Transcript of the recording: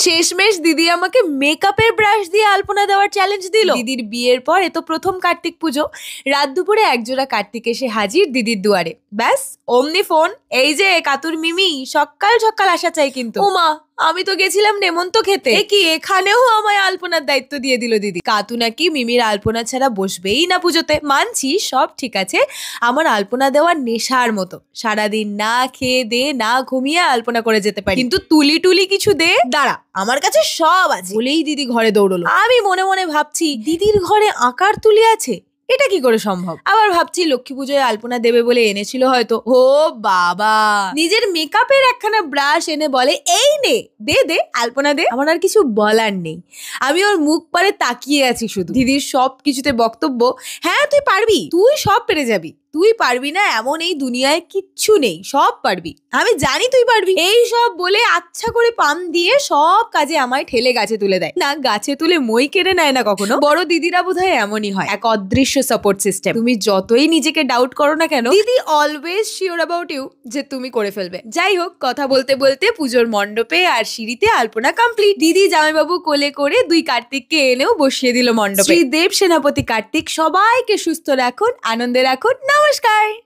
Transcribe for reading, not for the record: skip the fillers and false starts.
শেষমেশ দিদি আমাকে মেকআপের ব্রাশ দিয়ে আলপনা দেওয়ার চ্যালেঞ্জ দিল। দিদির বিয়ের পর এ তো প্রথম কার্তিক পুজো। রাত দুপুরে একজোড়া কার্তিক এসে হাজির দিদির দুয়ারে। ব্যাস অমনি ফোন, এই যে কাতুর মিমি, সকাল সকাল আসা চাই কিন্তু। ওমা, আমি তো গেছিলাম নেমন্ত খেতে। কি এখানেও আমায় আলপনার দায়িত্ব দিয়ে দিল দিদি। কাতু নাকি মিমির আলপনা ছাড়া বসবেই না পুজোতে। মানছি সব ঠিক আছে, আমার আলপনা দেওয়ার নেশার মতো। সারাদিন না খেয়ে দে না ঘুমিয়ে আলপনা করে যেতে পারি, কিন্তু তুলি টুলি কিছু দে, দাঁড়া আমার কাছে সব আছে বলেই দিদি ঘরে দৌড়লো। আমি মনে মনে ভাবছি দিদির ঘরে আঁকার তুলি আছে, এটা কি করে সম্ভব? আবার ভাবছি লক্ষ্মী পুজোয় আলপনা দেবে বলে এনেছিল হয়তো। ও বাবা, নিজের মেকআপের একখানা ব্রাশ এনে বলে এই নে, দে দে আলপনা দে। আমার আর কিছু বলার নেই, আমি ওর মুখ পারে তাকিয়ে আছি শুধু। দিদির সব কিছুতে বক্তব্য, হ্যাঁ তুই পারবি, তুই সব পেরে যাবি, তুই পারবি না এমন এই দুনিয়ায় কিচ্ছু নেই, সব পারবি, আমি জানি তুই পারবি। এই সব বলে আচ্ছা করে পাম দিয়ে সব কাজে আমায় ঠেলে গাছে তুলে দেয়। না, গাছে তুলে মই কেড়ে নেয় না কখনো। বড় দিদিরা বোধহয় এমনই হয়, এক অদৃশ্য সাপোর্ট সিস্টেম। তুমি যতই নিজেকে ডাউট করো না কেন, দিদি অলওয়েজ শিওর অ্যাবাউট ইউ যে তুমি করে ফেলবে। যাই হোক, কথা বলতে বলতে পুজোর মণ্ডপে আর সিঁড়িতে আলপনা কমপ্লিট। দিদি জামাইবাবু কোলে করে দুই কার্তিককে এনেও বসিয়ে দিল মণ্ডপে। শ্রী দেব সেনাপতি কার্তিক সবাইকে সুস্থ রাখুন, আনন্দে রাখুন। নমস্কার।